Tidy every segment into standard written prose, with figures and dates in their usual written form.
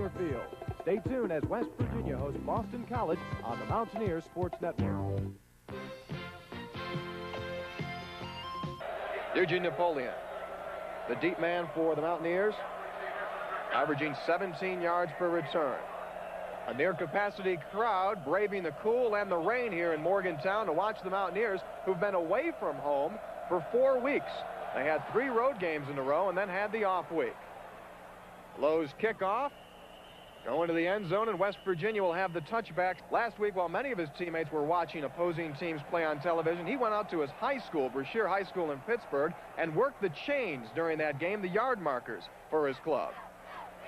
Center Field. Stay tuned as West Virginia hosts Boston College on the Mountaineers Sports Network. Eugene Napoleon, the deep man for the Mountaineers, averaging 17 yards per return. A near-capacity crowd braving the cool and the rain here in Morgantown to watch the Mountaineers, who've been away from home for 4 weeks. They had 3 road games in a row and then had the off week. Lowe's kickoff, going to the end zone, and West Virginia will have the touchback. Last week, while many of his teammates were watching opposing teams play on television, he went out to his high school, Brashear High School in Pittsburgh, and worked the chains during that game, the yard markers for his club.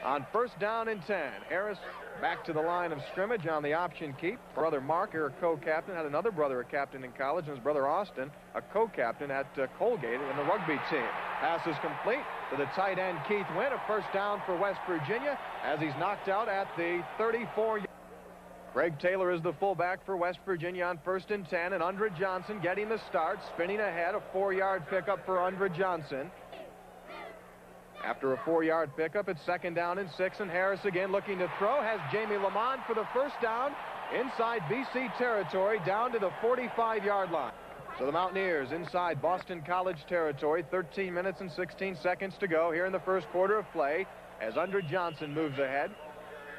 On first down and 10, Harris back to the line of scrimmage on the option keep. Brother Mark, a co-captain, had another brother a captain in college, and his brother Austin, a co-captain at Colgate in the rugby team. Pass is complete to the tight end Keith Wynn, a first down for West Virginia as he's knocked out at the 34. Greg Taylor is the fullback for West Virginia on first and 10, and Undra Johnson getting the start, spinning ahead, a 4-yard pickup for Undra Johnson. After a 4-yard pickup, it's second down and 6, and Harris again looking to throw, has Jamie Lamont for the first down inside BC territory down to the 45-yard line. So the Mountaineers inside Boston College territory, 13 minutes and 16 seconds to go here in the first quarter of play as Undra Johnson moves ahead,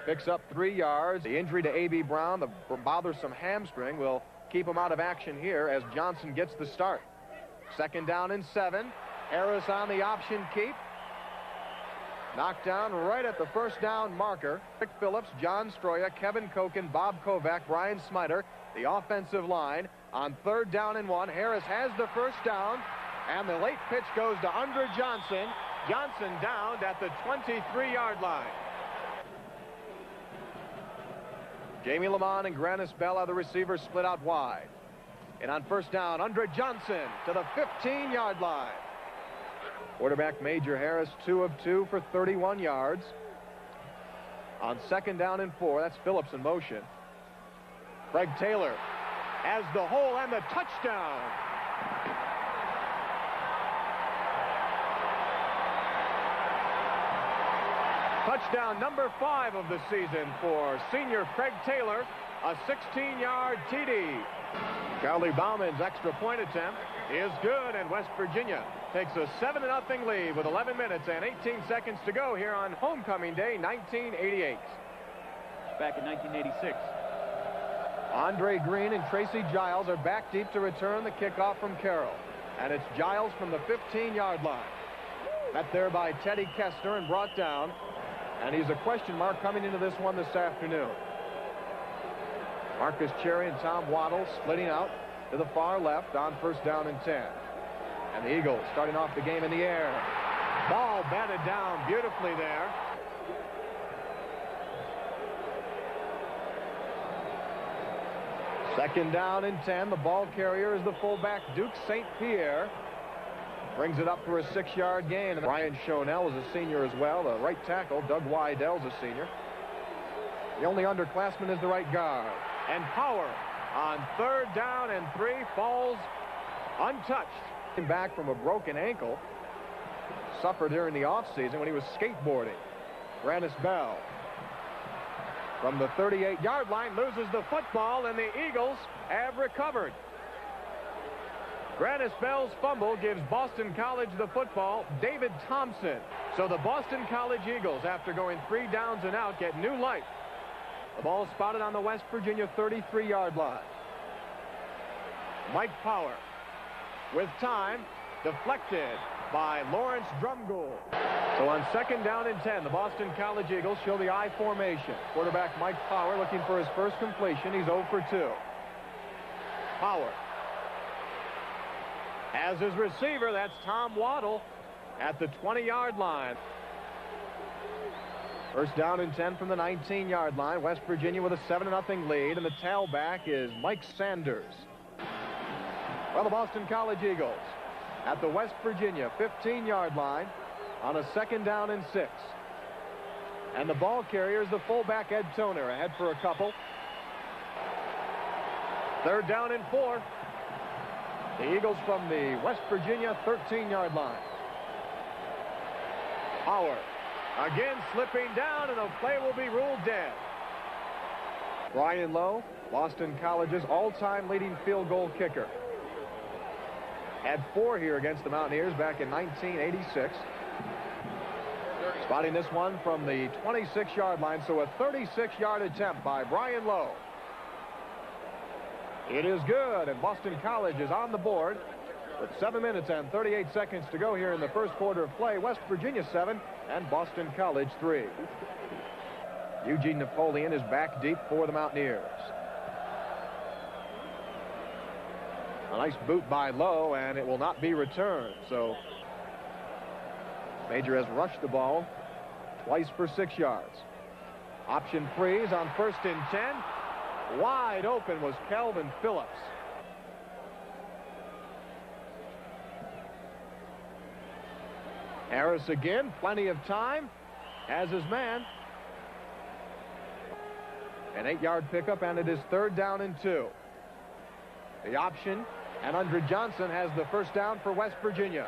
picks up 3 yards. The injury to A.B. Brown, the bothersome hamstring, will keep him out of action here as Johnson gets the start. Second down and 7, Harris on the option keep. Knocked down right at the first down marker. Rick Phillips, John Stroya, Kevin Koken, Bob Kovac, Brian Smiter, the offensive line. On third down and 1, Harris has the first down, and the late pitch goes to Undra Johnson. Johnson downed at the 23-yard line. Jamie Lamont and Grannis Bell are the receivers split out wide. And on first down, Undra Johnson to the 15-yard line. Quarterback Major Harris, 2 of 2 for 31 yards. On second down and 4, that's Phillips in motion. Craig Taylor has the hole and the touchdown. Touchdown number 5 of the season for senior Craig Taylor, a 16-yard TD. Charlie Bauman's extra point attempt is good, and West Virginia takes a 7-0 lead with 11 minutes and 18 seconds to go here on Homecoming Day, 1988. Back in 1986. Andre Green and Tracy Giles are back deep to return the kickoff from Carroll. And it's Giles from the 15-yard line. Met there by Teddy Kestner and brought down. And he's a question mark coming into this one this afternoon. Marcus Cherry and Tom Waddle splitting out to the far left on first down and 10. And the Eagles starting off the game in the air. Ball batted down beautifully there. Second down and 10. The ball carrier is the fullback Duke St. Pierre. Brings it up for a 6-yard gain. And Brian Schonell is a senior as well. The right tackle, Doug Weidell's a senior. The only underclassman is the right guard. And Power on third down and 3 falls untouched. Back from a broken ankle. Suffered during the offseason when he was skateboarding. Grannis Bell from the 38-yard line loses the football, and the Eagles have recovered. Grannis Bell's fumble gives Boston College the football. David Thompson. So the Boston College Eagles, after going 3 downs and out, get new life. The ball spotted on the West Virginia 33-yard line. Mike Power with time, deflected by Lawrence Drumgold. So on second down and 10, the Boston College Eagles show the I formation. Quarterback Mike Power looking for his first completion. He's 0 for 2. Power has his receiver. That's Tom Waddle at the 20-yard line. First down and 10 from the 19-yard line. West Virginia with a 7-0 lead, and the tailback is Mike Sanders. Well, the Boston College Eagles at the West Virginia 15-yard line on a second down and 6. And the ball carrier is the fullback Ed Toner, ahead for a couple. Third down and 4. The Eagles from the West Virginia 13-yard line. Power Again slipping down, and the play will be ruled dead. Brian Lowe, Boston College's all-time leading field goal kicker. Had 4 here against the Mountaineers back in 1986. Spotting this one from the 26-yard line, so a 36-yard attempt by Brian Lowe. It is good, and Boston College is on the board with 7 minutes and 38 seconds to go here in the first quarter of play. West Virginia 7 and Boston College 3. Eugene Napoleon is back deep for the Mountaineers. A nice boot by Lowe, and it will not be returned. So Major has rushed the ball twice for 6 yards. Option freeze on 1st and 10. Wide open was Calvin Phillips. Harris again, plenty of time, has his man. An 8-yard pickup, and it is 3rd down and 2. The option, and Andre Johnson has the first down for West Virginia.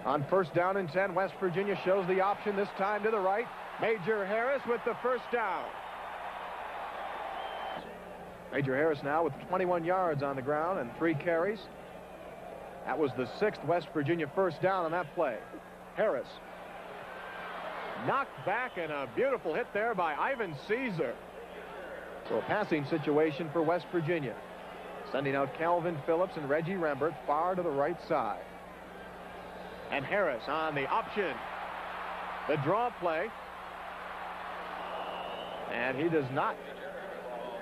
On 1st down and 10, West Virginia shows the option, this time to the right. Major Harris with the first down. Major Harris now with 21 yards on the ground and 3 carries. That was the 6th West Virginia first down on that play. Harris knocked back, and a beautiful hit there by Ivan Caesar. So a passing situation for West Virginia. Sending out Calvin Phillips and Reggie Rembert far to the right side. And Harris on the option. The draw play. And he does not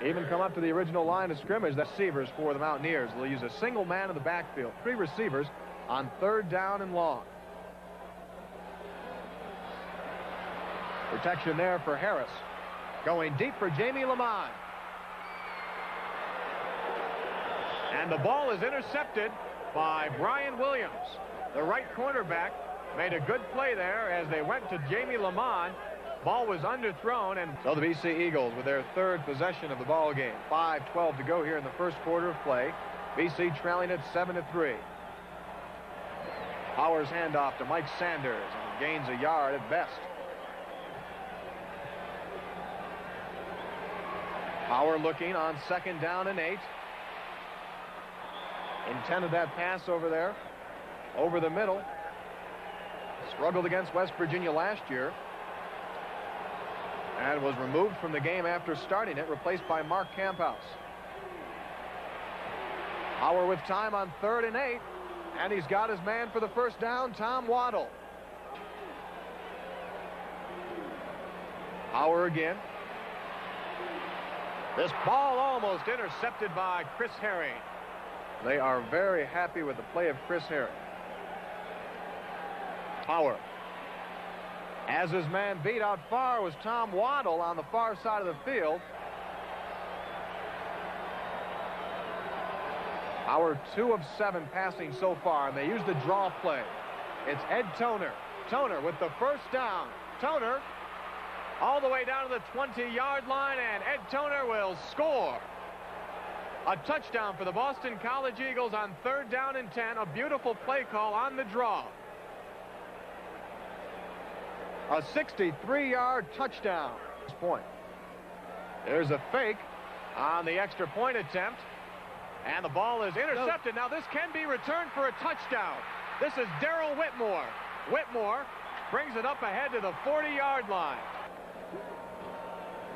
even come up to the original line of scrimmage. That's receivers for the Mountaineers. They'll use a single man in the backfield. 3 receivers on 3rd down and long. Protection there for Harris. Going deep for Jamie Lamont. And the ball is intercepted by Brian Williams. The right cornerback made a good play there as they went to Jamie Lamont. Ball was underthrown, and so the BC Eagles with their 3rd possession of the ball game. 5:12 to go here in the first quarter of play. BC trailing at 7-3. Powers handoff to Mike Sanders, and gains a yard at best. Power looking on 2nd down and 8. Intended that pass over there, over the middle. Struggled against West Virginia last year, and was removed from the game after starting it, replaced by Mark Camphouse. Power with time on 3rd and 8, and he's got his man for the first down, Tom Waddle. Power again. This ball almost intercepted by Chris Herring. They are very happy with the play of Chris Herring. Power. As his man beat out far was Tom Waddle on the far side of the field. Power 2 of 7 passing so far, and they use the draw play. It's Ed Toner. Toner with the first down. Toner all the way down to the 20-yard line, and Ed Toner will score. A touchdown for the Boston College Eagles on 3rd down and 10. A beautiful play call on the draw. A 63-yard touchdown. Point. There's a fake on the extra point attempt, and the ball is intercepted. Now this can be returned for a touchdown. This is Darrell Whitmore. Whitmore brings it up ahead to the 40-yard line.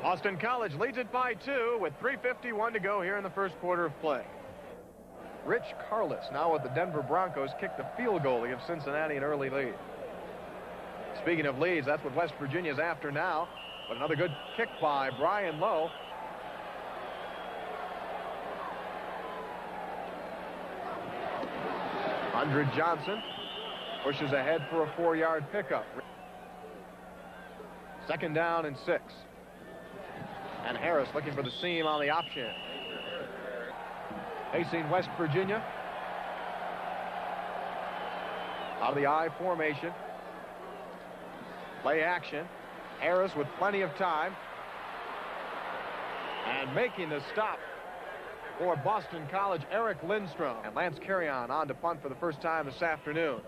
Boston College leads it by 2 with 3:51 to go here in the first quarter of play. Rich Carless now with the Denver Broncos kicked the field goal to give Cincinnati an early lead. Speaking of leads, that's what West Virginia's after now. But another good kick by Brian Lowe. Andre Johnson pushes ahead for a 4-yard pickup. 2nd down and 6. And Harris looking for the seam on the option. Facing West Virginia. Out of the I formation. Play action. Harris with plenty of time. And making the stop for Boston College, Eric Lindstrom. And Lance Carrion on to punt for the first time this afternoon.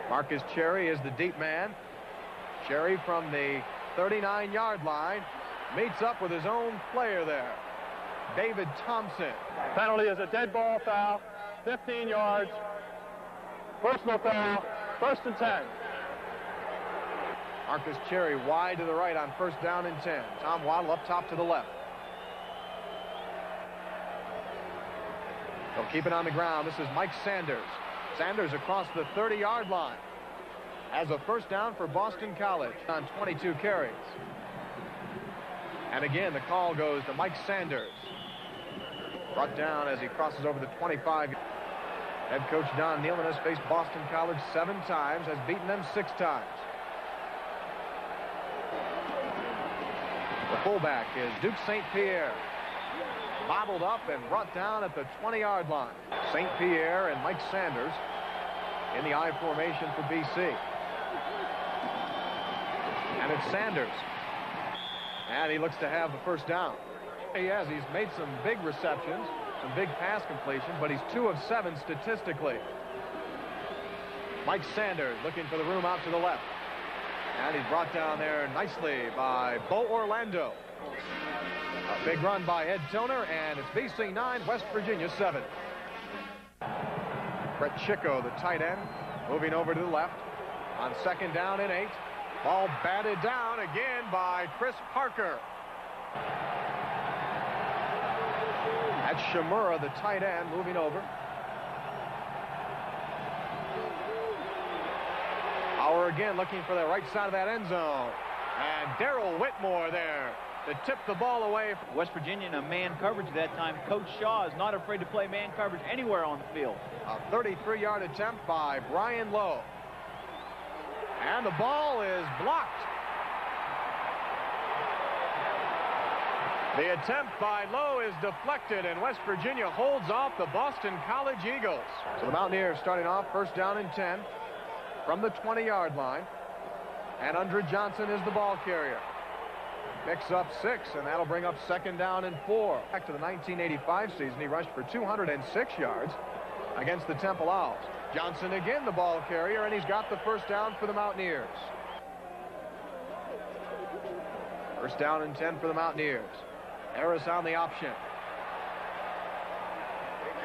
Marcus Cherry is the deep man. Cherry from the 39-yard line meets up with his own player there, David Thompson. Penalty is a dead ball foul, 15 yards. Personal foul, 1st and 10. Marcus Cherry wide to the right on 1st down and 10. Tom Waddle up top to the left. They'll keep it on the ground. This is Mike Sanders. Sanders across the 30-yard line. Has a 1st down for Boston College on 22 carries. And again, the call goes to Mike Sanders. Brought down as he crosses over the 25. Head coach Don Nealon has faced Boston College 7 times, has beaten them 6 times. The fullback is Duke St. Pierre. Bobbled up and brought down at the 20-yard line. St. Pierre and Mike Sanders in the I formation for BC. And it's Sanders. And he looks to have the 1st down. He has. He's made some big receptions, some big pass completions, but he's 2 of 7 statistically. Mike Sanders looking for the room out to the left. And he's brought down there nicely by Bo Orlando. A big run by Ed Toner, and it's BC 9, West Virginia 7. Brett Chico, the tight end, moving over to the left on 2nd down and 8. Ball batted down again by Chris Parker. That's Shimura, the tight end, moving over. Hauer again looking for the right side of that end zone. And Darrell Whitmore there to tip the ball away. West Virginia in a man coverage at that time. Coach Shaw is not afraid to play man coverage anywhere on the field. A 33-yard attempt by Brian Lowe. And the ball is blocked. The attempt by Lowe is deflected, and West Virginia holds off the Boston College Eagles. So the Mountaineers starting off 1st down and 10 from the 20-yard line. And Undra Johnson is the ball carrier. Picks up 6, and that'll bring up 2nd down and 4. Back to the 1985 season, he rushed for 206 yards against the Temple Owls. Johnson again the ball carrier, and he's got the 1st down for the Mountaineers. 1st down and 10 for the Mountaineers. Harris on the option.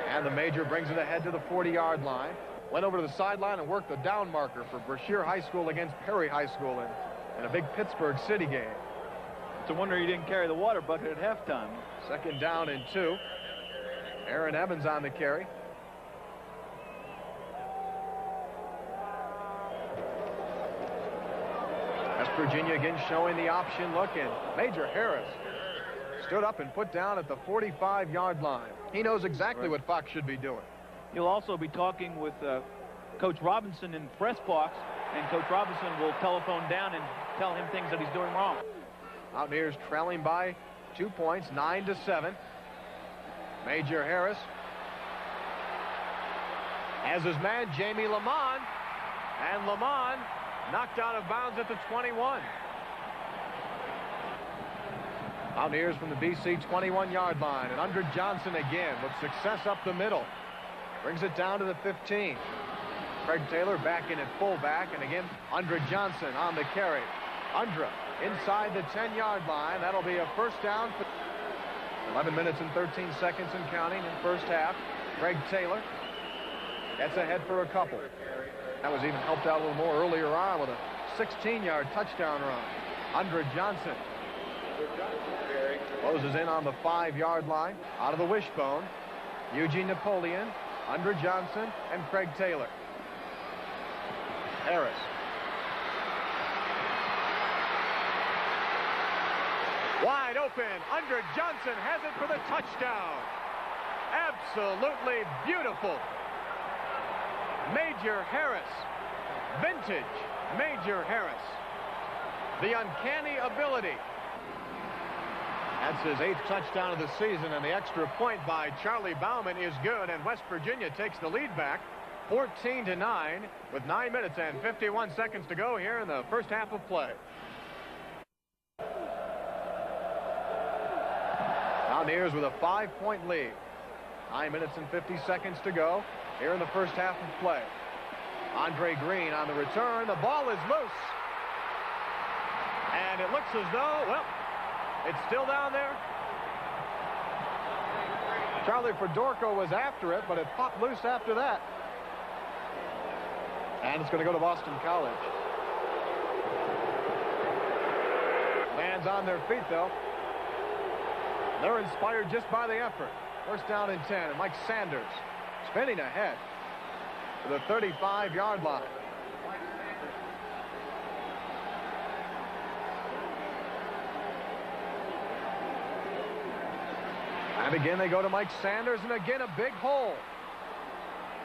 And the Major brings it ahead to the 40-yard line. Went over to the sideline and worked the down marker for Brashear High School against Perry High School in a big Pittsburgh City game. It's a wonder he didn't carry the water bucket at halftime. 2nd down and 2. Aaron Evans on the carry. West Virginia again showing the option look, and Major Harris stood up and put down at the 45-yard line. He knows exactly what Fox should be doing. He'll also be talking with Coach Robinson in press box, and Coach Robinson will telephone down and tell him things that he's doing wrong. Mountaineers trailing by 2 points, 9-7. Major Harris has his man Jamie Lamont, and Lamont knocked out of bounds at the 21. Mountaineers from the BC 21-yard line, and Undra Johnson again with success up the middle. Brings it down to the 15. Craig Taylor back in at fullback, and again Undra Johnson on the carry. Undra inside the 10-yard line. That'll be a 1st down. 11 minutes and 13 seconds and counting in 1st half. Craig Taylor gets ahead for a couple. That was even helped out a little more earlier on with a 16-yard touchdown run. Undra Johnson closes in on the 5-yard line. Out of the wishbone, Eugene Napoleon, Undra Johnson, and Craig Taylor. Harris. Wide open. Undra Johnson has it for the touchdown. Absolutely beautiful. Major Harris. Vintage Major Harris. The uncanny ability. That's his 8th touchdown of the season, and the extra point by Charlie Bauman is good, and West Virginia takes the lead back 14-9 with 9 minutes and 51 seconds to go here in the 1st half of play. Mountaineers with a 5-point lead. 9 minutes and 50 seconds to go here in the 1st half of play. Andre Green on the return. The ball is loose. And it looks as though, well, it's still down there. Charlie Fedorko was after it, but it popped loose after that. And it's going to go to Boston College. Fans on their feet, though. They're inspired just by the effort. First down and 10. And Mike Sanders spinning ahead to the 35-yard line. And again, they go to Mike Sanders, and again, a big hole.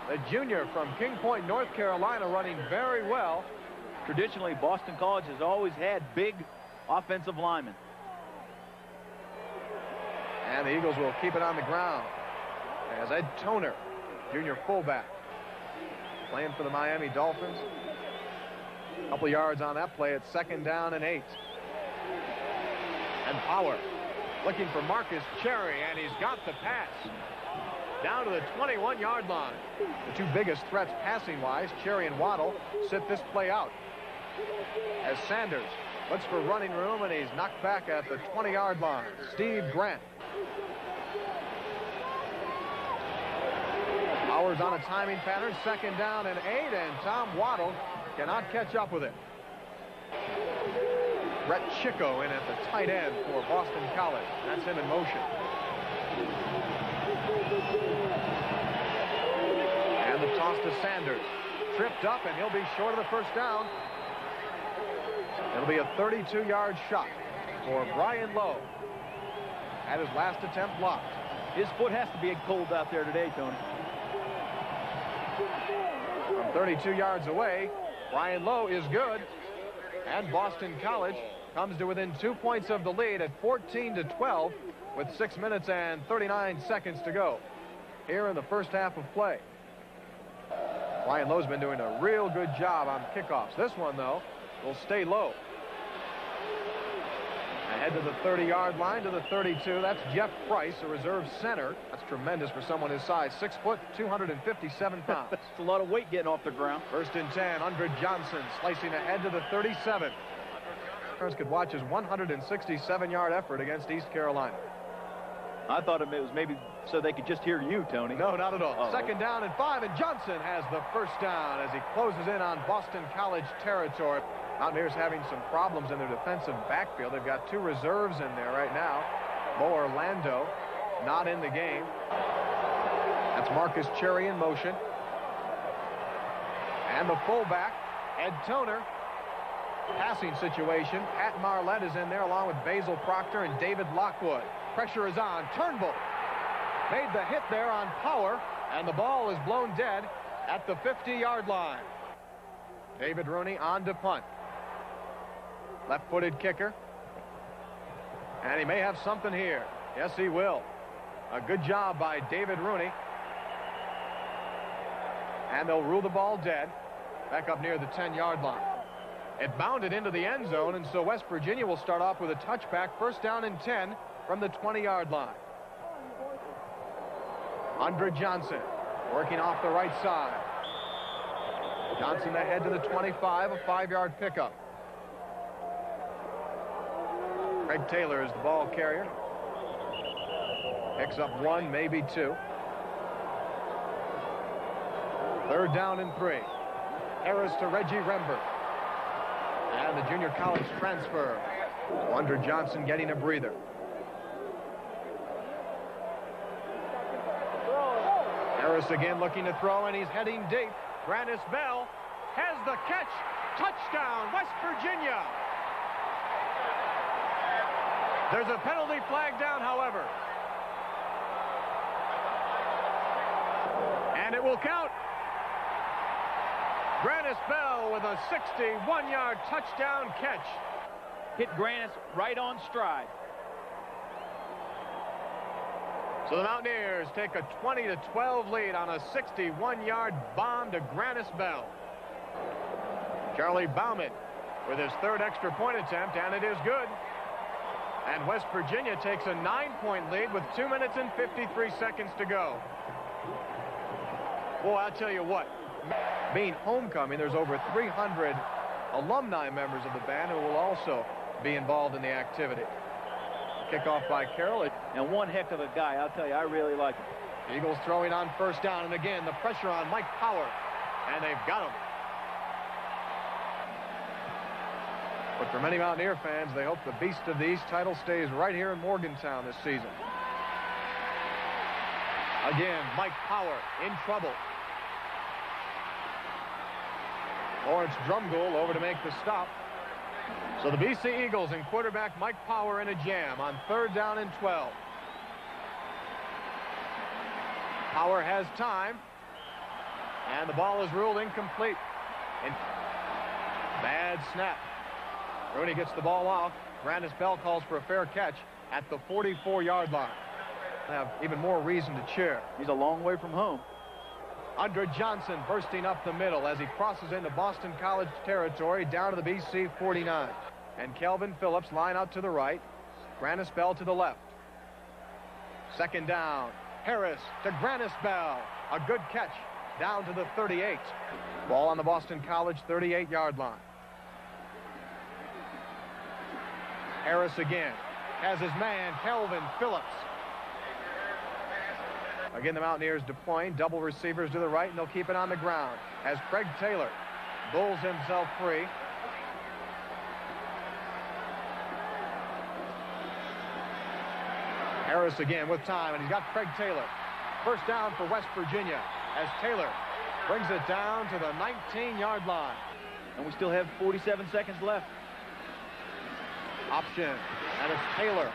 The junior from King Point, North Carolina, running very well. Traditionally, Boston College has always had big offensive linemen. And the Eagles will keep it on the ground as Ed Toner, junior fullback, playing for the Miami Dolphins. A couple yards on that play. It's 2nd down and 8. And Power looking for Marcus Cherry, and he's got the pass down to the 21-yard line. The two biggest threats passing-wise, Cherry and Waddle, sit this play out. As Sanders looks for running room, and he's knocked back at the 20-yard line. Steve Grant. Power's on a timing pattern, 2nd down and 8, and Tom Waddle cannot catch up with it. Brett Chico in at the tight end for Boston College. That's him in motion. And the toss to Sanders. Tripped up, and he'll be short of the first down. It'll be a 32-yard shot for Brian Lowe. At his last attempt blocked. His foot has to be cold out there today, Tony. From 32 yards away, Brian Lowe is good. And Boston College comes to within 2 points of the lead at 14-12 with 6 minutes and 39 seconds to go here in the first half of play. Brian Lowe's been doing a real good job on kickoffs. This one, though, will stay low. Ahead to the 30-yard line to the 32. That's Jeff Price, a reserve center. That's tremendous for someone his size. 6 foot, 257 pounds. That's a lot of weight getting off the ground. 1st and 10. Andre Johnson slicing ahead to the 37. Parents could watch his 167-yard effort against East Carolina. I thought it was maybe so they could just hear you, Tony. No, not at all. Oh. 2nd down and 5, and Johnson has the first down as he closes in on Boston College territory. Mountaineers having some problems in their defensive backfield. They've got 2 reserves in there right now. Mo Orlando not in the game. That's Marcus Cherry in motion. And the fullback, Ed Toner. Passing situation. Pat Marlette is in there along with Basil Proctor and David Lockwood. Pressure is on. Turnbull made the hit there on Power, and the ball is blown dead at the 50-yard line. David Rooney on to punt. Left-footed kicker. And he may have something here. Yes, he will. A good job by David Rooney. And they'll rule the ball dead. Back up near the 10-yard line. It bounded into the end zone, and so West Virginia will start off with a touchback. 1st down and 10 from the 20-yard line. Andre Johnson working off the right side. Johnson ahead to the 25, a 5-yard pickup. Craig Taylor is the ball carrier. Picks up 1, maybe 2. 3rd down and 3. Harris to Reggie Rembert. And the junior college transfer. Andre Johnson getting a breather. Harris again looking to throw, and he's heading deep. Grannis Bell has the catch. Touchdown, West Virginia. There's a penalty flag down, however. And it will count. Grannis Bell with a 61-yard touchdown catch. Hit Grannis right on stride. So the Mountaineers take a 20-12 lead on a 61-yard bomb to Grannis Bell. Charlie Bauman with his 3rd extra point attempt, and it is good. And West Virginia takes a 9-point lead with 2 minutes and 53 seconds to go. Boy, I'll tell you what, Being homecoming, there's over 300 alumni members of the band who will also be involved in the activity. Kickoff by Carroll. And one heck of a guy, I'll tell you, I really like him. Eagles throwing on first down, and again, the pressure on Mike Power, and they've got him. But for many Mountaineer fans, they hope the Beast of the East title stays right here in Morgantown this season. Again, Mike Power in trouble. Lawrence Drumgoole over to make the stop. So the BC Eagles and quarterback Mike Power in a jam on 3rd down and 12. Power has time, and the ball is ruled incomplete. And bad snap. Rooney gets the ball off. Brandis Bell calls for a fair catch at the 44-yard line. They have even more reason to cheer. He's a long way from home. Andre Johnson bursting up the middle as he crosses into Boston College territory down to the BC 49. And Kelvin Phillips line out to the right. Brandis Bell to the left. 2nd down. Harris to Brandis Bell. A good catch down to the 38. Ball on the Boston College 38-yard line. Harris again has his man, Kelvin Phillips. Again, the Mountaineers deploying double receivers to the right, and they'll keep it on the ground as Craig Taylor bulls himself free. Harris again with time, and he's got Craig Taylor. First down for West Virginia as Taylor brings it down to the 19-yard line. And we still have 47 seconds left. Option, and it's Taylor.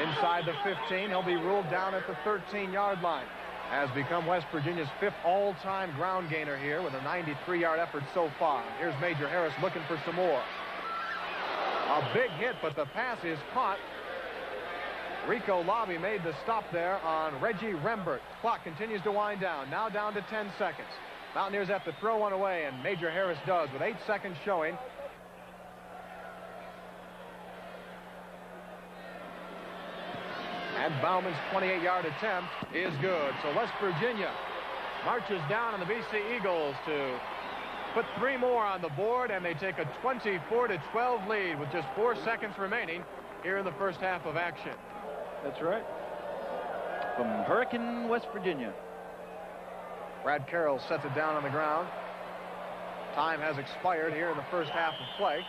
Inside the 15, he'll be ruled down at the 13-yard line. Has become West Virginia's 5th all-time ground gainer here with a 93-yard effort so far. Here's Major Harris looking for some more. A big hit, but the pass is caught. Rico Lobby made the stop there on Reggie Rembert. Clock continues to wind down, now down to 10 seconds. Mountaineers have to throw one away, and Major Harris does with 8 seconds showing. And Bauman's 28-yard attempt is good. So West Virginia marches down on the BC Eagles to put 3 more on the board, and they take a 24-12 lead with just 4 seconds remaining here in the first half of action. That's right. From Hurricane, West Virginia. Brad Carroll sets it down on the ground. Time has expired here in the first half of play,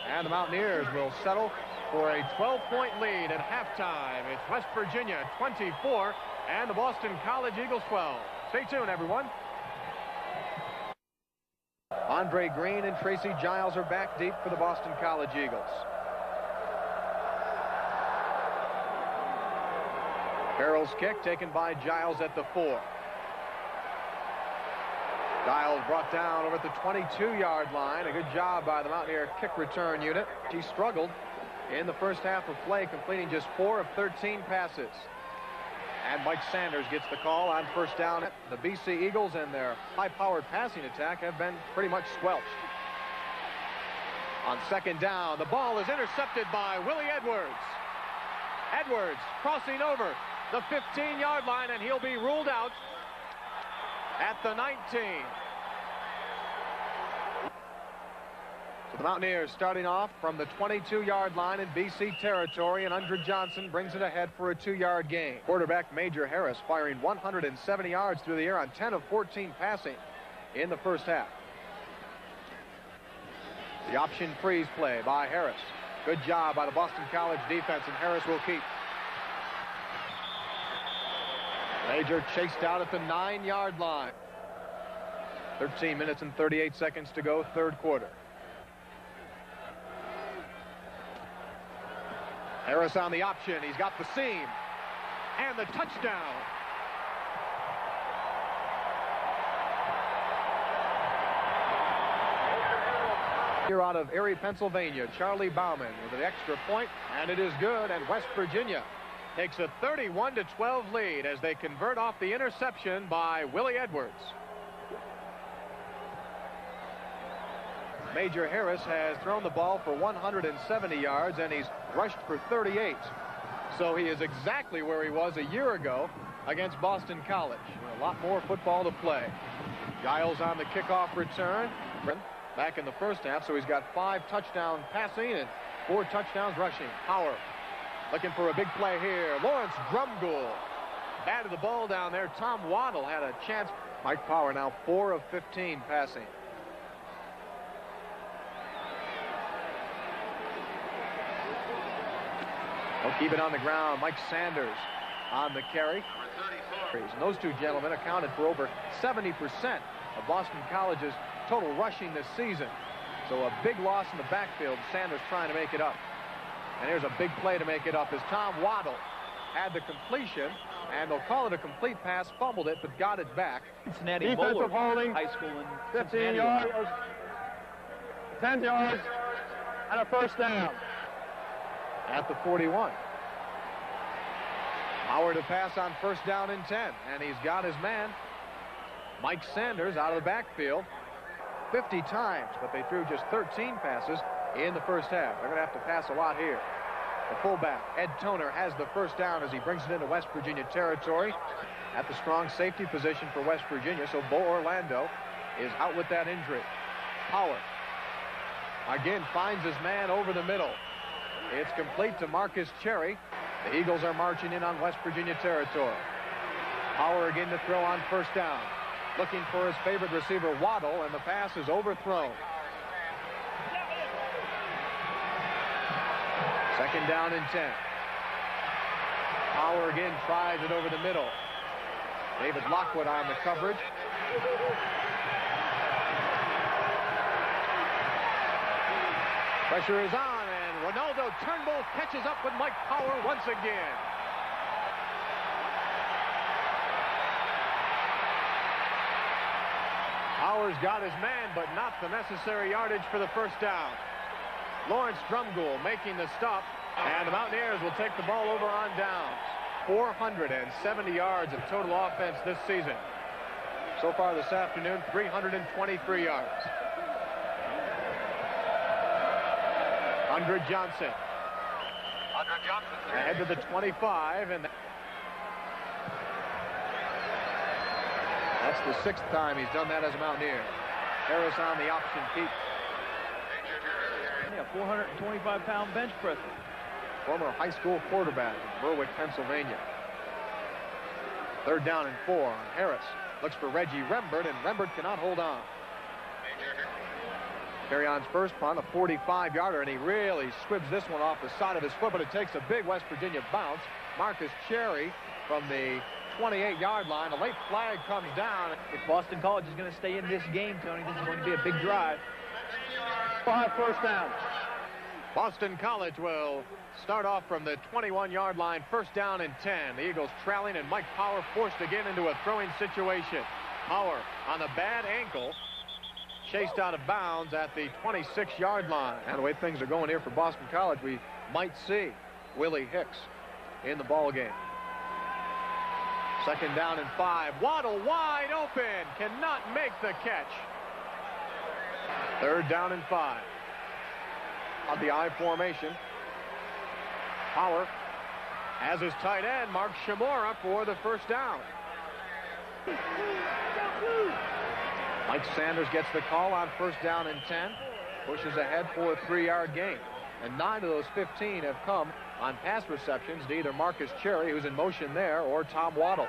and the Mountaineers will settle for a 12-point lead at halftime. It's West Virginia 24 and the Boston College Eagles 12. Stay tuned, everyone. Andre Green and Tracy Giles are back deep for the Boston College Eagles. Carroll's kick taken by Giles at the 4. Giles brought down over at the 22-yard line. A good job by the Mountaineer kick return unit. He struggled in the first half of play, completing just 4 of 13 passes. And Mike Sanders gets the call on first down. The BC Eagles and their high-powered passing attack have been pretty much squelched. On 2nd down, the ball is intercepted by Willie Edwards. Edwards crossing over the 15-yard line, and he'll be ruled out at the 19. So the Mountaineers starting off from the 22-yard line in BC territory, and Andre Johnson brings it ahead for a 2-yard gain. Quarterback Major Harris firing 170 yards through the air on 10 of 14 passing in the first half. The option freeze play by Harris. Good job by the Boston College defense, and Harris will keep. Major chased out at the 9-yard line. 13 minutes and 38 seconds to go, third quarter. Harris on the option. He's got the seam. And the touchdown. Here out of Erie, Pennsylvania, Charlie Bauman with an extra point, and it is good, and West Virginia takes a 31-12 lead as they convert off the interception by Willie Edwards. Major Harris has thrown the ball for 170 yards, and he's rushed for 38. So he is exactly where he was a year ago against Boston College. A lot more football to play. Giles on the kickoff return. Back in the first half, so he's got 5 touchdowns passing and 4 touchdowns rushing. Power looking for a big play here. Lawrence Drumgoole batted the ball down there. Tom Waddle had a chance. Mike Power now 4 of 15 passing. They'll keep it on the ground. Mike Sanders on the carry. And those two gentlemen accounted for over 70% of Boston College's total rushing this season. So a big loss in the backfield. Sanders trying to make it up. And here's a big play to make it up as Tom Waddle had the completion, and they'll call it a complete pass, fumbled it, but got it back. Cincinnati Defensive Bowler holding, High School in 15 Cincinnati. yards, 10 yards, and a first down. At the 41. Howard to pass on first down and 10, and he's got his man, Mike Sanders, out of the backfield 50 times, but they threw just 13 passes in the first half. They're going to have to pass a lot here. The fullback, Ed Toner, has the first down as he brings it into West Virginia territory at the strong safety position for West Virginia, so Bo Orlando is out with that injury. Power again finds his man over the middle. It's complete to Marcus Cherry. The Eagles are marching in on West Virginia territory. Power again to throw on first down. Looking for his favorite receiver, Waddle, and the pass is overthrown. Second down and 10. Power again tries it over the middle. David Lockwood on the coverage. Pressure is on, and Ronaldo Turnbull catches up with Mike Power once again. Power's got his man, but not the necessary yardage for the first down. Lawrence Drumgoole making the stop, and the Mountaineers will take the ball over on downs. 470 yards of total offense this season. So far this afternoon, 323 yards. Andre Johnson. Ahead to the 25, and that's the 6th time he's done that as a Mountaineer. Harris on the option keep. Yeah, 425-pound bench press. Former high school quarterback in Berwick, Pennsylvania. Third down and 4 on Harris. Looks for Reggie Rembert, and Rembert cannot hold on. Carry-on's first punt, a 45-yarder, and he really squibs this one off the side of his foot, but it takes a big West Virginia bounce. Marcus Cherry from the 28-yard line. A late flag comes down. If Boston College is going to stay in this game, Tony, this is going to be a big drive. 5 first down. Boston College will start off from the 21-yard line, first down and 10. The Eagles trailing, and Mike Power forced again into a throwing situation. Power on the bad ankle, chased out of bounds at the 26-yard line. And the way things are going here for Boston College, we might see Willie Hicks in the ball game. Second down and 5. Waddle wide open, cannot make the catch. Third down and 5. On the I formation. Power has his tight end, Mark Shimura, for the first down. Mike Sanders gets the call on first down and 10. Pushes ahead for a 3-yard gain. And 9 of those 15 have come on pass receptions to either Marcus Cherry, who's in motion there, or Tom Waddle.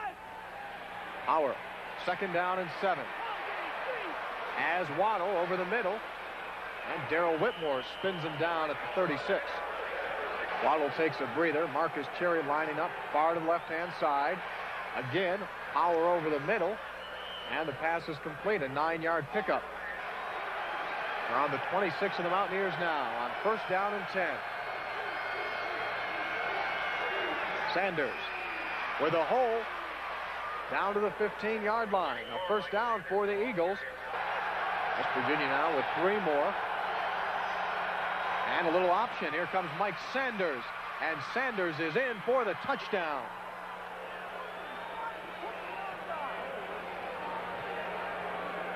Power, second down and 7. As Waddle over the middle, and Darrell Whitmore spins him down at the 36. Waddle takes a breather. Marcus Cherry lining up far to the left-hand side. Again, Power over the middle, and the pass is complete, a 9-yard pickup. Around the 26 of the Mountaineers now on first down and 10. Sanders with a hole down to the 15-yard line. A first down for the Eagles. West Virginia now with 3 more. And a little option. Here comes Mike Sanders. And Sanders is in for the touchdown.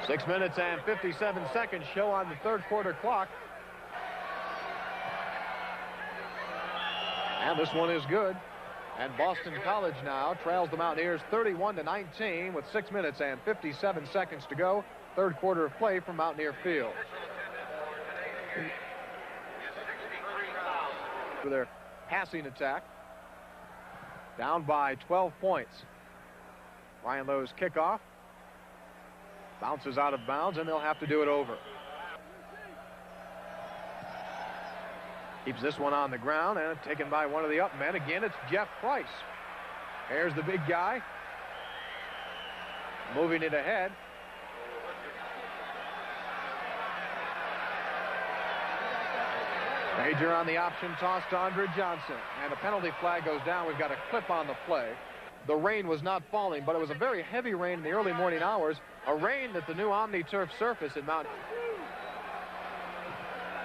Six minutes and 57 seconds show on the third quarter clock. And this one is good. And Boston College now trails the Mountaineers 31-19 with 6 minutes and 57 seconds to go. Third quarter of play from Mountaineer Field. For their passing attack. Down by 12 points. Ryan Lowe's kickoff. Bounces out of bounds, and they'll have to do it over. Keeps this one on the ground, and taken by one of the up men. Again, it's Jeff Price. There's the big guy. Moving it ahead. Major on the option toss to Andre Johnson. And a penalty flag goes down. We've got a clip on the play. The rain was not falling, but it was a very heavy rain in the early morning hours. A rain that the new OmniTurf surface in Mount.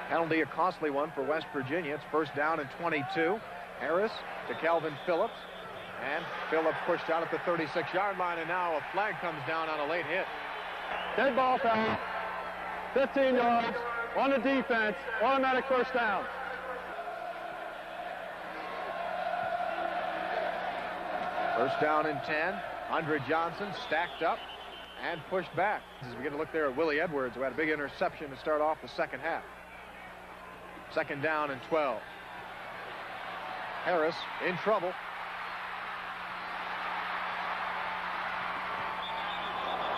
Penalty, a costly one for West Virginia. It's first down and 22. Harris to Calvin Phillips. And Phillips pushed out at the 36-yard line, and now a flag comes down on a late hit. Dead ball foul. 15 yards on the defense. Automatic first down. First down and 10. Andre Johnson stacked up and pushed back. As we get a look there at Willie Edwards, who had a big interception to start off the second half. Second down and 12. Harris in trouble.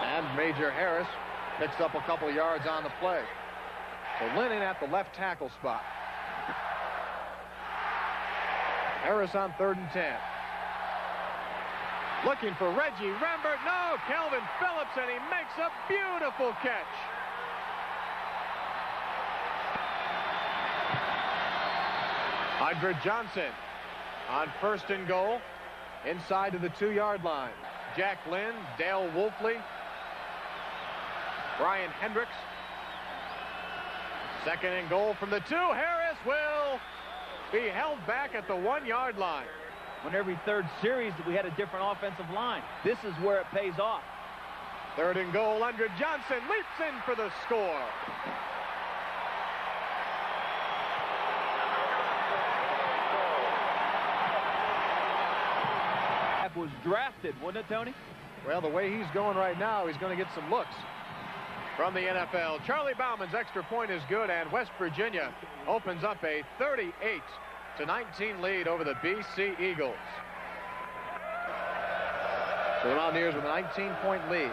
And Major Harris picks up a couple yards on the play. So Lennon at the left tackle spot. Harris on 3rd and 10. Looking for Reggie Rembert. No, Calvin Phillips, and he makes a beautiful catch. Andre Johnson on 1st and goal inside to the 2-yard line. Jack Lynn, Dale Wolfley, Brian Hendricks. 2nd and goal from the 2. Harris will be held back at the 1-yard line. On every third series, we had a different offensive line. This is where it pays off. 3rd and goal. Andre Johnson leaps in for the score. That was drafted, wasn't it, Tony? Well, the way he's going right now, he's going to get some looks from the NFL. Charlie Bauman's extra point is good, and West Virginia opens up a 38-19 lead over the BC Eagles. So the Mountaineers with a 19-point lead.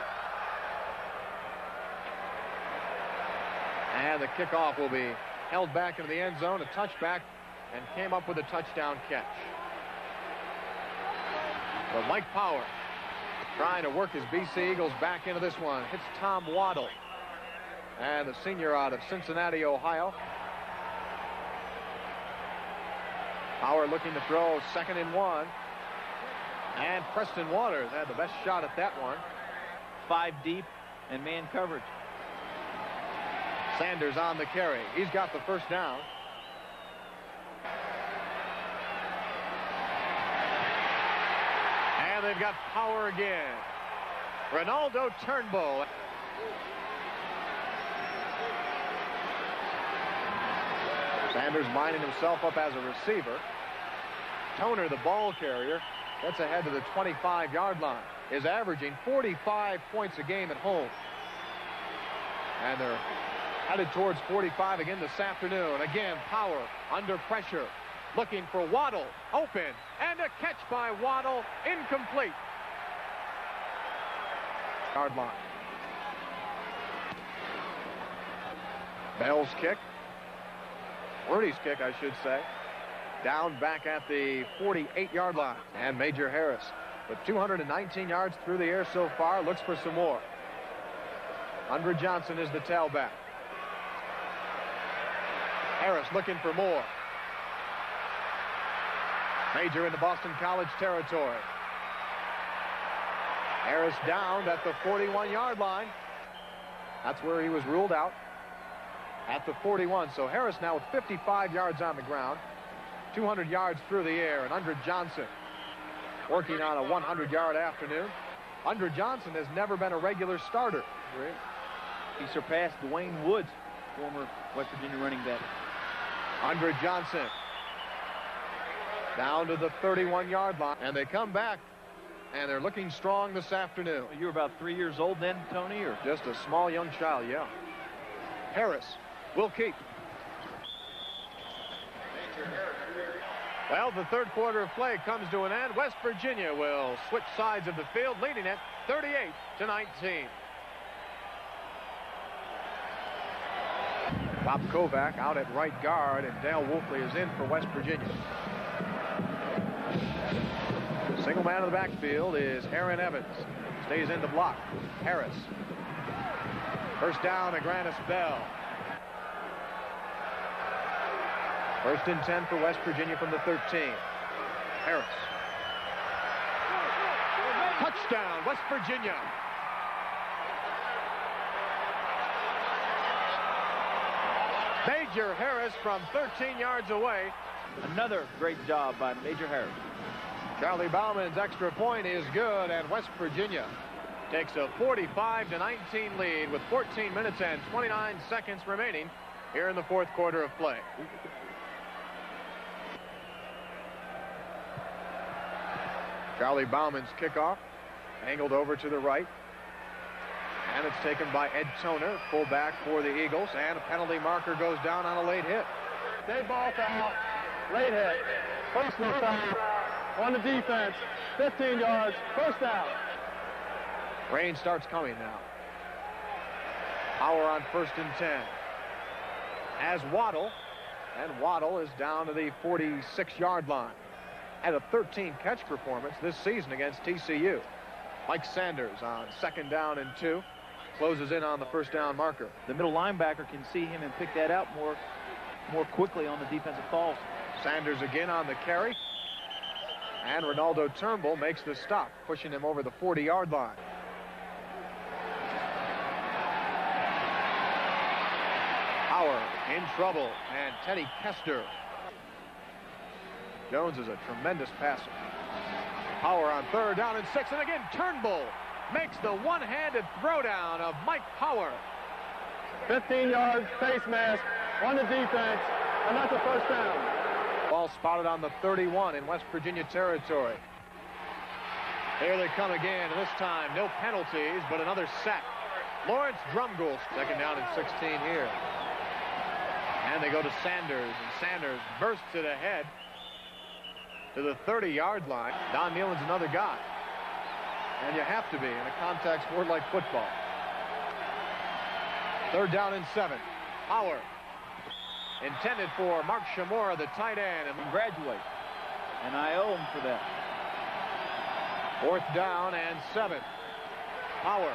And the kickoff will be held back into the end zone, a touchback, and came up with a touchdown catch. But Mike Power trying to work his BC Eagles back into this one. Hits Tom Waddle. And the senior out of Cincinnati, Ohio. Power looking to throw 2nd and 1. And Preston Waters had the best shot at that one. 5 deep and man coverage. Sanders on the carry. He's got the first down. And they've got Power again. Ronaldo Turnbull. Sanders lining himself up as a receiver. Toner, the ball carrier, gets ahead to the 25-yard line. Is averaging 45 points a game at home. And they're headed towards 45 again this afternoon. Again, Power under pressure. Looking for Waddle. Open. And a catch by Waddle. Incomplete. Yard line. Bell's kick. Rudy's kick, I should say. Down back at the 48-yard line. And Major Harris with 219 yards through the air so far. Looks for some more. Andre Johnson is the tailback. Harris looking for more. Major into Boston College territory. Harris down at the 41-yard line. That's where he was ruled out. At the 41. So Harris now with 55 yards on the ground. 200 yards through the air. And Andre Johnson working on a 100-yard afternoon. Andre Johnson has never been a regular starter. He surpassed Dwayne Woods, former West Virginia running back. Andre Johnson Down to the 31-yard line. And they come back, and they're looking strong this afternoon. You were about 3 years old then, Tony, or just a small young child, yeah. Harris will keep. Well, the third quarter of play comes to an end. West Virginia will switch sides of the field, leading it 38-19. Bob Kovac out at right guard, and Dale Wolfley is in for West Virginia. Single man in the backfield is Aaron Evans. Stays in to block. Harris. First down to Grannis Bell. First and 10 for West Virginia from the 13. Harris. Touchdown, West Virginia. Major Harris from 13 yards away. Another great job by Major Harris. Charlie Bauman's extra point is good, and West Virginia takes a 45-19 lead with 14 minutes and 29 seconds remaining here in the fourth quarter of play. Charlie Bauman's kickoff, angled over to the right. And it's taken by Ed Toner, fullback for the Eagles, and a penalty marker goes down on a late hit. Dead ball foul, late hit, personal foul on the defense, 15 yards, first down. Rain starts coming now. Power on first and 10. As Waddle, and Waddle is down to the 46-yard line. Had a 13-catch performance this season against TCU. Mike Sanders on second down and 2. Closes in on the first down marker. The middle linebacker can see him and pick that out more quickly on the defensive calls. Sanders again on the carry. And Ronaldo Turnbull makes the stop, pushing him over the 40-yard line. Howard in trouble, and Teddy Kester. Jones is a tremendous passer. Power on third down and 6, and again Turnbull makes the one-handed throwdown of Mike Power. 15-yard face mask on the defense, and that's a first down. Ball spotted on the 31 in West Virginia territory. Here they come again, and this time no penalties, but another sack. Lawrence Drumgoole, second down and 16 here. And they go to Sanders, and Sanders bursts it ahead to the 30-yard line. Don Nealon's another guy. And you have to be in a contact sport like football. Third down and 7. Power. Intended for Mark Shamora, the tight end. And congratulate. And I owe him for that. Fourth down and 7. Power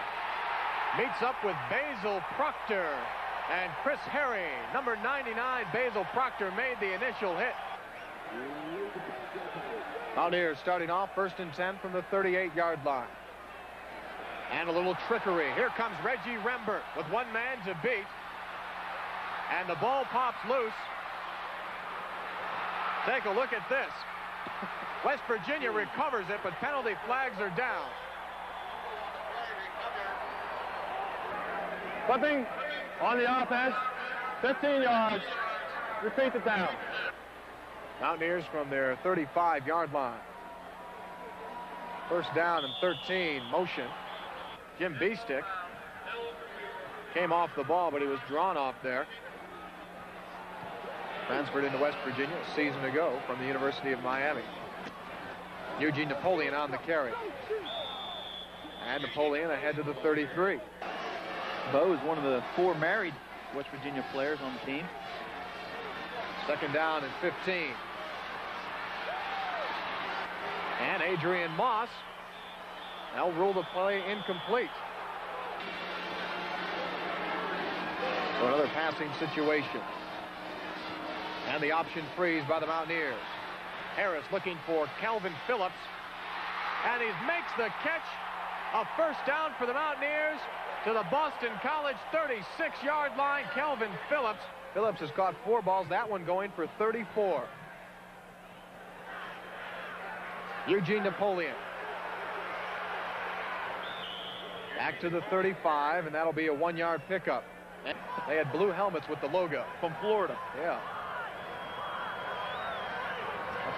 meets up with Basil Proctor. And Chris Harry, number 99, Basil Proctor, made the initial hit. Mountaineers starting off first and 10 from the 38-yard line. And a little trickery. Here comes Reggie Rembert with one man to beat. And the ball pops loose. Take a look at this. West Virginia recovers it, but penalty flags are down. Flipping on the offense, 15 yards, repeat the down. Mountaineers from their 35-yard line. First down and 13, motion. Jim Beestick came off the ball, but he was drawn off there. Transferred into West Virginia a season ago from the University of Miami. Eugene Napoleon on the carry. And Napoleon ahead to the 33. Bo is one of the 4 married West Virginia players on the team. Second down and 15. And Adrian Moss. They'll rule the play incomplete. So another passing situation. And the option freeze by the Mountaineers. Harris looking for Calvin Phillips. And he makes the catch. A first down for the Mountaineers to the Boston College 36-yard line. Calvin Phillips. Phillips has caught 4 balls, that one going for 34. Eugene Napoleon. Back to the 35, and that'll be a 1-yard pickup. They had blue helmets with the logo. From Florida. Yeah.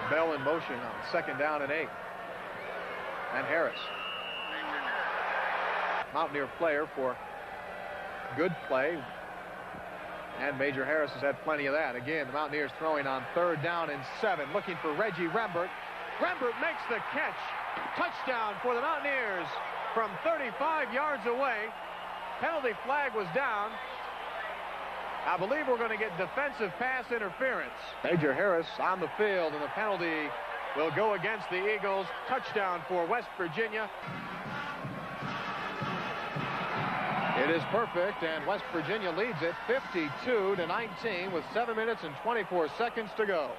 Bell in motion on 2nd down and 8. And Harris. Mountaineer player for good play. And Major Harris has had plenty of that. Again, the Mountaineers throwing on 3rd down and 7. Looking for Reggie Rembert. Rembert makes the catch. Touchdown for the Mountaineers from 35 yards away. Penalty flag was down. I believe we're going to get defensive pass interference. Major Harris on the field, and the penalty will go against the Eagles. Touchdown for West Virginia. It is perfect, and West Virginia leads it 52-19 with 7 minutes and 24 seconds to go.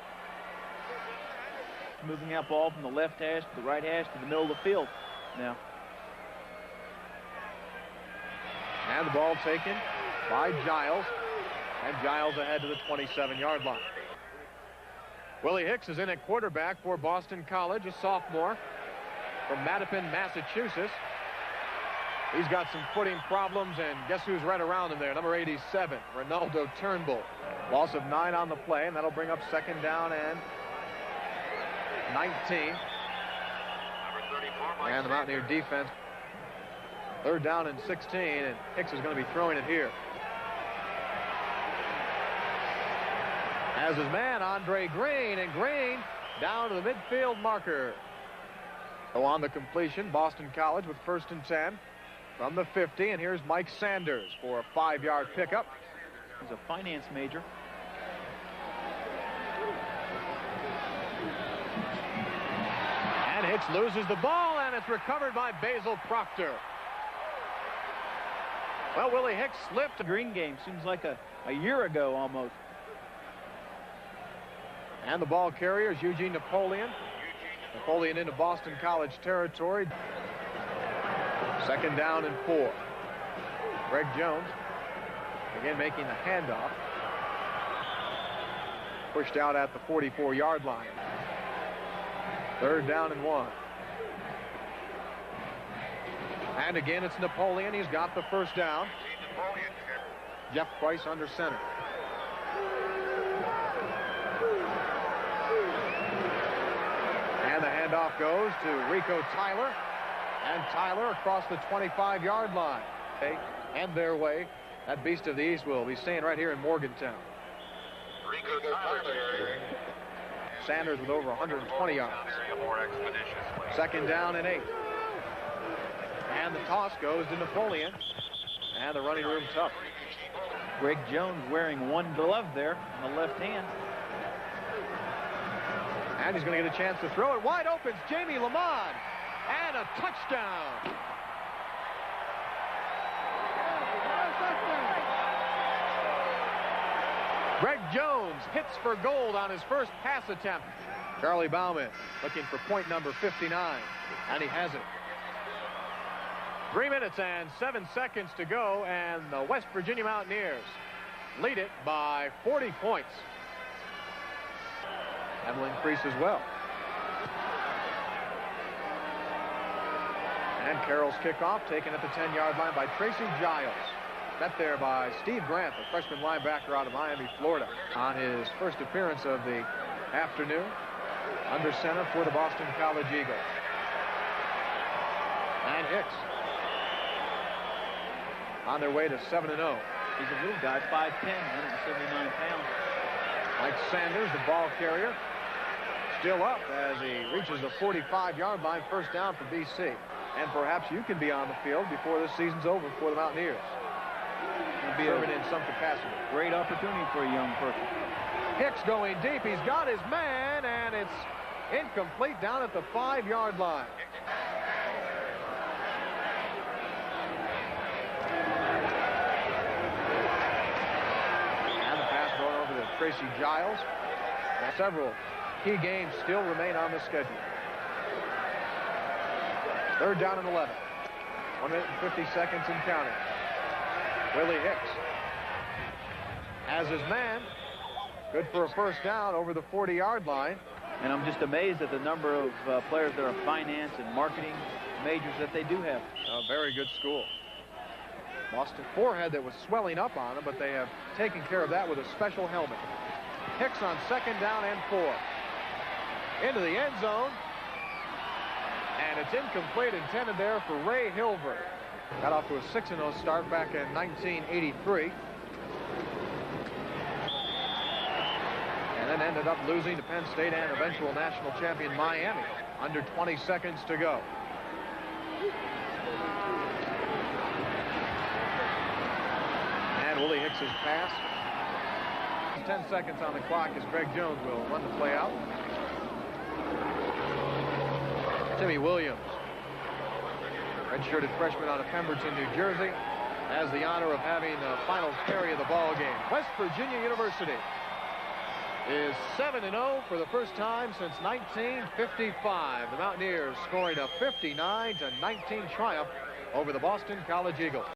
Moving that ball from the left hash to the right hash to the middle of the field now. And the ball taken by Giles. And Giles ahead to the 27-yard line. Willie Hicks is in at quarterback for Boston College, a sophomore from Mattapan, Massachusetts. He's got some footing problems, and guess who's right around him there? Number 87, Ronaldo Turnbull. Loss of 9 on the play, and that'll bring up 2nd down and 19. And the Mountaineer defense, 3rd down and 16, and Hicks is going to be throwing it here. As his man, Andre Green, and Green down to the midfield marker. So on the completion, Boston College with 1st and 10 from the 50, and here's Mike Sanders for a 5-yard pickup. He's a finance major. And Hicks loses the ball, and it's recovered by Basil Proctor. Well, Willie Hicks slipped. The Green game seems like a year ago almost. And the ball carrier is Eugene Napoleon. Napoleon into Boston College territory. 2nd down and 4. Greg Jones again making the handoff. Pushed out at the 44-yard line. 3rd down and 1. And again, it's Napoleon. He's got the 1st down. Jeff Price under center. And the handoff goes to Rico Tyler. And Tyler across the 25-yard line. They end their way. That beast of the East will be staying right here in Morgantown. Rico Tyler. Sanders with over 120 yards. 2nd down and 8. And the toss goes to Napoleon. And the running room tough. Greg Jones wearing one glove there on the left hand. And he's going to get a chance to throw it. Wide open, Jamie Lamont. And a touchdown. Greg Jones hits for gold on his first pass attempt. Charlie Bauman looking for point number 59. And he has it. 3 minutes and 7 seconds to go, and the West Virginia Mountaineers lead it by 40 points. That will increase as well. And Carroll's kickoff taken at the 10-yard line by Tracy Giles. Met there by Steve Grant, the freshman linebacker out of Miami, Florida, on his first appearance of the afternoon under center for the Boston College Eagles. And Hicks on their way to 7-0. He's a little guy, 5'10", 179 pounds. Mike Sanders, the ball carrier, still up as he reaches the 45-yard line. 1st down for BC. And perhaps you can be on the field before this season's over for the Mountaineers. It'll be serving in some capacity. Great opportunity for a young person. Hicks going deep. He's got his man, and it's incomplete down at the 5-yard line. And the pass going over to Tracy Giles. And several key games still remain on the schedule. 3rd down and 11. 1 minute and 50 seconds and counting. Willie Hicks has his man. Good for a 1st down over the 40-yard line. And I'm just amazed at the number of players that are finance and marketing majors that they do have. A very good school. Lost a forehead that was swelling up on him, but they have taken care of that with a special helmet. Hicks on 2nd down and 4. into the end zone. And it's incomplete, intended there for Ray Hilver. Got off to a 6-0 start back in 1983. And then ended up losing to Penn State and eventual national champion Miami. Under 20 seconds to go. And Willie Hicks's pass. 10 seconds on the clock as Greg Jones will run the play out. Timmy Williams, redshirted freshman out of Pemberton, New Jersey, has the honor of having the final carry of the ball game. West Virginia University is 7-0 for the first time since 1955. The Mountaineers scoring a 59-19 triumph over the Boston College Eagles.